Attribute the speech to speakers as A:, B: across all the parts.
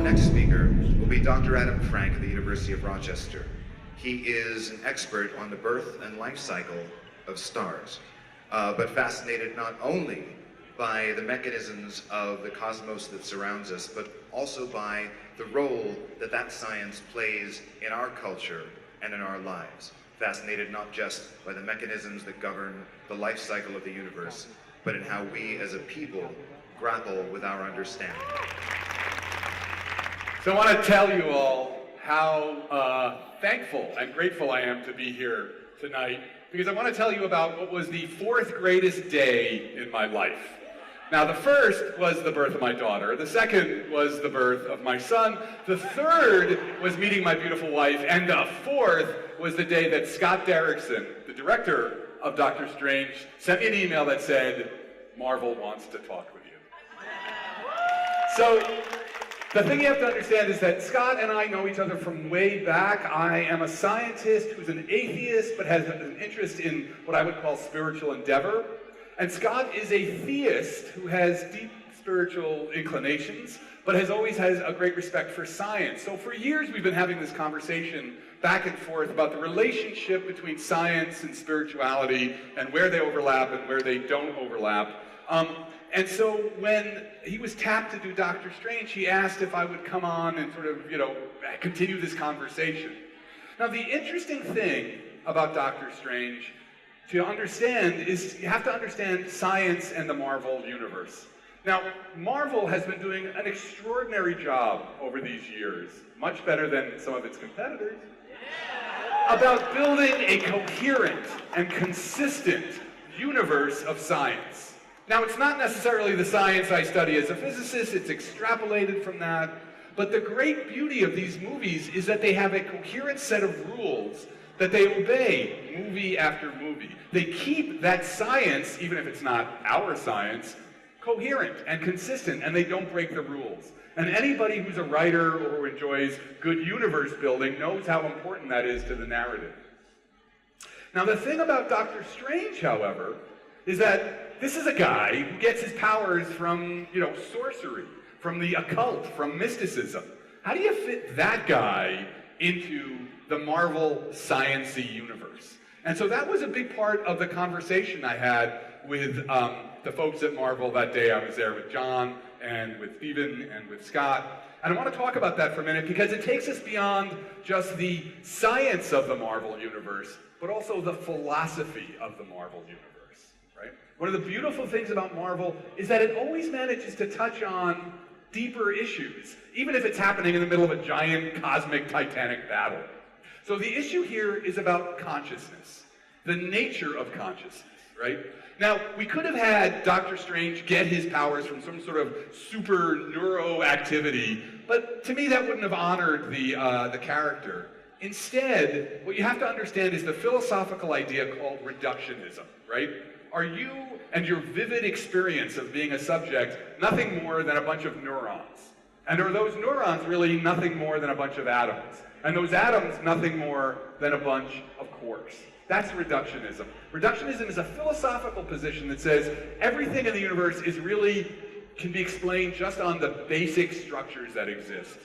A: next speaker will be Dr. Adam Frank of the University of Rochester. He is an expert on the birth and life cycle of stars, but fascinated not only by the mechanisms of the cosmos that surrounds us, but also by the role that that science plays in our culture and in our lives. Fascinated not just by the mechanisms that govern the life cycle of the universe, but in how we as a people grapple with our understanding.
B: So I want to tell you all how thankful and grateful I am to be here tonight, because I want to tell you about what was the fourth greatest day in my life. Now, the first was the birth of my daughter. The second was the birth of my son. The third was meeting my beautiful wife. And the fourth was the day that Scott Derrickson, the director of Doctor Strange, sent me an email that said, "Marvel wants to talk with you." So, the thing you have to understand is that Scott and I know each other from way back. I am a scientist who's an atheist, but has an interest in what I would call spiritual endeavor. And Scott is a theist who has deep spiritual inclinations, but has always had a great respect for science. So for years we've been having this conversation back and forth about the relationship between science and spirituality and where they overlap and where they don't overlap. And so when he was tapped to do Doctor Strange, he asked if I would come on and sort of, continue this conversation. Now the interesting thing about Doctor Strange to understand is you have to understand science and the Marvel universe. Now, Marvel has been doing an extraordinary job over these years, much better than some of its competitors, about building a coherent and consistent universe of science. Now, it's not necessarily the science I study as a physicist, it's extrapolated from that, but the great beauty of these movies is that they have a coherent set of rules that they obey movie after movie. They keep that science, even if it's not our science, coherent and consistent, and they don't break the rules. And anybody who's a writer or who enjoys good universe building knows how important that is to the narrative. Now the thing about Doctor Strange, however, is that this is a guy who gets his powers from, sorcery, from the occult, from mysticism. How do you fit that guy into the Marvel science-y universe? And so that was a big part of the conversation I had with the folks at Marvel that day. I was there with John and with Stephen and with Scott. And I want to talk about that for a minute because it takes us beyond just the science of the Marvel universe, but also the philosophy of the Marvel universe, right? One of the beautiful things about Marvel is that it always manages to touch on deeper issues, even if it's happening in the middle of a giant cosmic titanic battle. So the issue here is about consciousness, the nature of consciousness, right? Now, we could have had Doctor Strange get his powers from some sort of super neuro activity, but to me that wouldn't have honored the character. Instead, what you have to understand is the philosophical idea called reductionism, right? Are you and your vivid experience of being a subject nothing more than a bunch of neurons? And are those neurons really nothing more than a bunch of atoms? And those atoms nothing more than a bunch of quarks? That's reductionism. Reductionism is a philosophical position that says everything in the universe can be explained just on the basic structures that exist.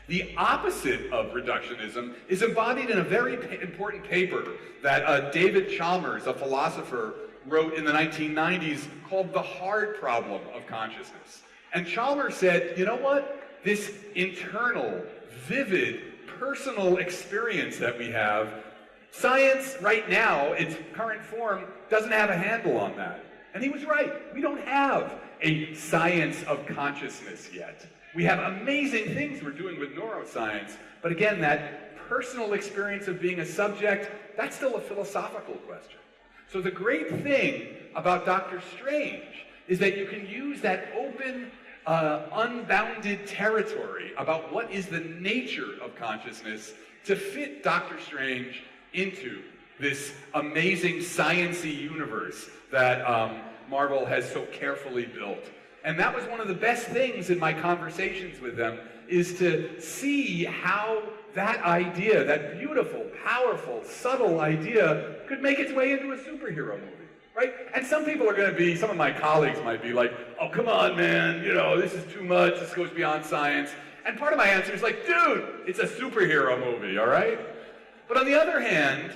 B: The opposite of reductionism is embodied in a very important paper that David Chalmers, a philosopher, wrote in the 1990s called The Hard Problem of Consciousness. And Chalmers said, you know what? This internal, vivid, personal experience that we have, science right now, its current form, doesn't have a handle on that. And he was right. We don't have a science of consciousness yet. We have amazing things we're doing with neuroscience, but again, that personal experience of being a subject, that's still a philosophical question. So the great thing about Doctor Strange is that you can use that open, unbounded territory about what is the nature of consciousness to fit Doctor Strange into this amazing science-y universe that Marvel has so carefully built. And that was one of the best things in my conversations with them, is to see how that idea, that beautiful, powerful, subtle idea, could make its way into a superhero movie. right? And some people are going to be, some of my colleagues might be like, oh, come on, man, you know, this is too much, this goes beyond science. And part of my answer is like, dude, it's a superhero movie, all right? But on the other hand,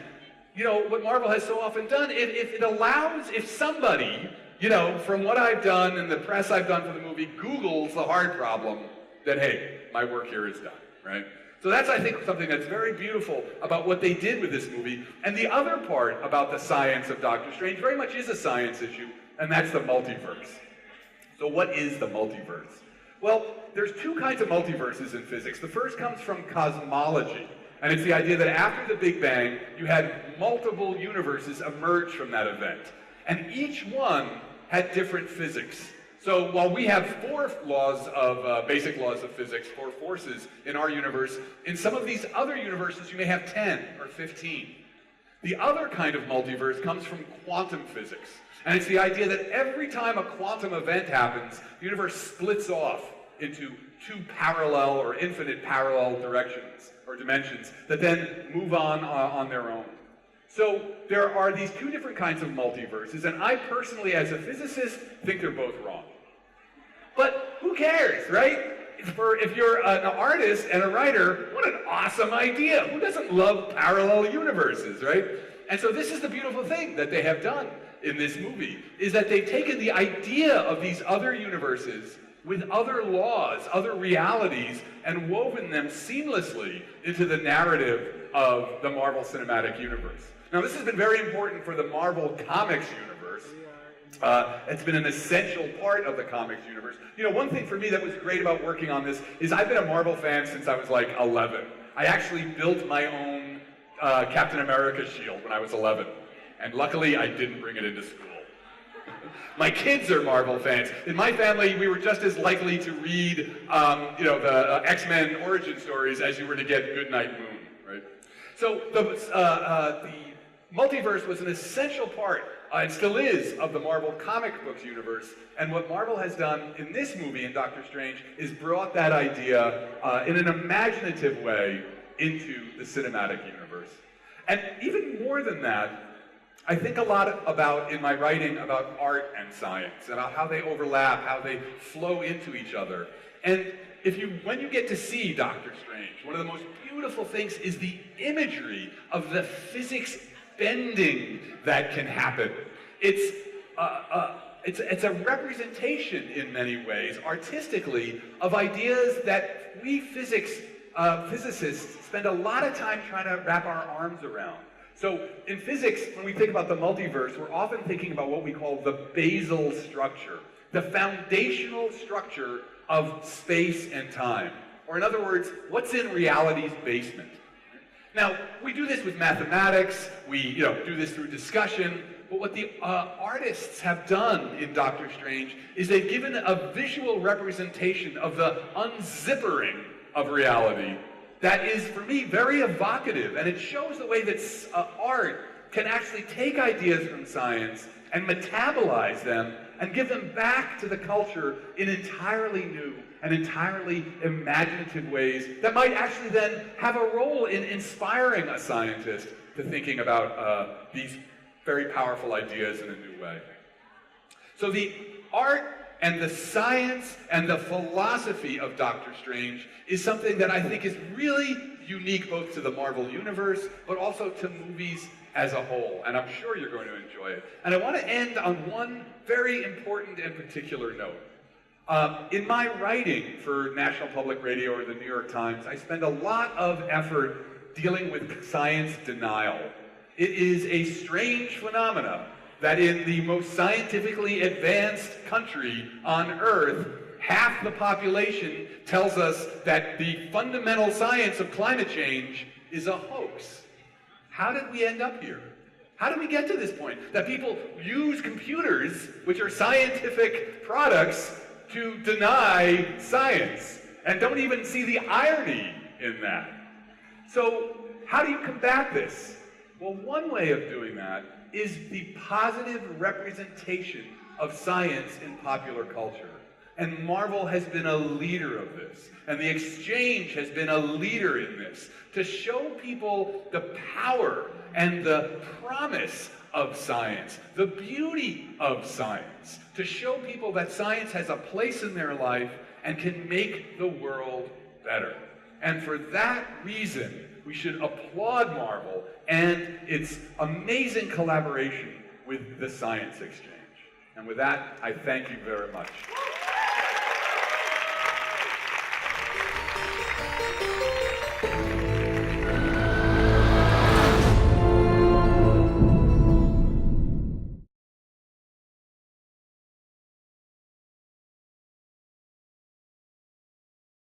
B: you know, what Marvel has so often done, if it allows, if somebody, you know, from what I've done and the press I've done for the movie, Googles the hard problem, then hey, my work here is done, right? So that's, I think, something that's very beautiful about what they did with this movie. And the other part about the science of Doctor Strange very much is a science issue, and that's the multiverse. So what is the multiverse? Well, there's two kinds of multiverses in physics. The first comes from cosmology, and it's the idea that after the Big Bang, you had multiple universes emerge from that event. And each one had different physics. So while we have four laws of basic laws of physics, four forces in our universe, in some of these other universes you may have 10 or 15. The other kind of multiverse comes from quantum physics. And it's the idea that every time a quantum event happens, the universe splits off into two parallel or infinite parallel directions or dimensions that then move on their own. So there are these two different kinds of multiverses, and I personally, as a physicist, think they're both wrong. But who cares, right? If you're an artist and a writer, what an awesome idea. Who doesn't love parallel universes, right? And so this is the beautiful thing that they have done in this movie, is that they've taken the idea of these other universes with other laws, other realities, and woven them seamlessly into the narrative of the Marvel Cinematic Universe. Now, this has been very important for the Marvel Comics universe. It's been an essential part of the comics universe. You know, one thing for me that was great about working on this is I've been a Marvel fan since I was like 11. I actually built my own Captain America shield when I was 11. And luckily, I didn't bring it into school. My kids are Marvel fans. In my family, we were just as likely to read, you know, the X-Men origin stories as you were to get Goodnight Moon, right? So the multiverse was an essential part, and still is, of the Marvel comic books universe. And what Marvel has done in this movie, in Doctor Strange, is brought that idea in an imaginative way into the cinematic universe. And even more than that, I think a lot about, in my writing, about art and science, about how they overlap, how they flow into each other. And when you get to see Doctor Strange, one of the most beautiful things is the imagery of the physics bending that can happen. It's a representation in many ways, artistically, of ideas that we physicists spend a lot of time trying to wrap our arms around. So in physics, when we think about the multiverse, we're often thinking about what we call the basal structure, the foundational structure of space and time. Or in other words, what's in reality's basement? Now, we do this with mathematics, we do this through discussion, but what the artists have done in Doctor Strange is they've given a visual representation of the unzippering of reality that is, for me, very evocative, and it shows the way that art can actually take ideas from science and metabolize them and give them back to the culture in entirely new and entirely imaginative ways that might actually then have a role in inspiring a scientist to thinking about these very powerful ideas in a new way. So the art and the science and the philosophy of Doctor Strange is something that I think is really unique both to the Marvel Universe, but also to movies as a whole. And I'm sure you're going to enjoy it. And I want to end on one very important and particular note. In my writing for National Public Radio or the New York Times, I spend a lot of effort dealing with science denial. It is a strange phenomenon that in the most scientifically advanced country on Earth, half the population tells us that the fundamental science of climate change is a hoax. How did we end up here? How did we get to this point? That people use computers, which are scientific products, to deny science, and don't even see the irony in that. So, how do you combat this? Well, one way of doing that is the positive representation of science in popular culture. And Marvel has been a leader of this. And the Exchange has been a leader in this, to show people the power and the promise of science, the beauty of science, to show people that science has a place in their life and can make the world better. And for that reason, we should applaud Marvel and its amazing collaboration with the Science Exchange. And with that, I thank you very much.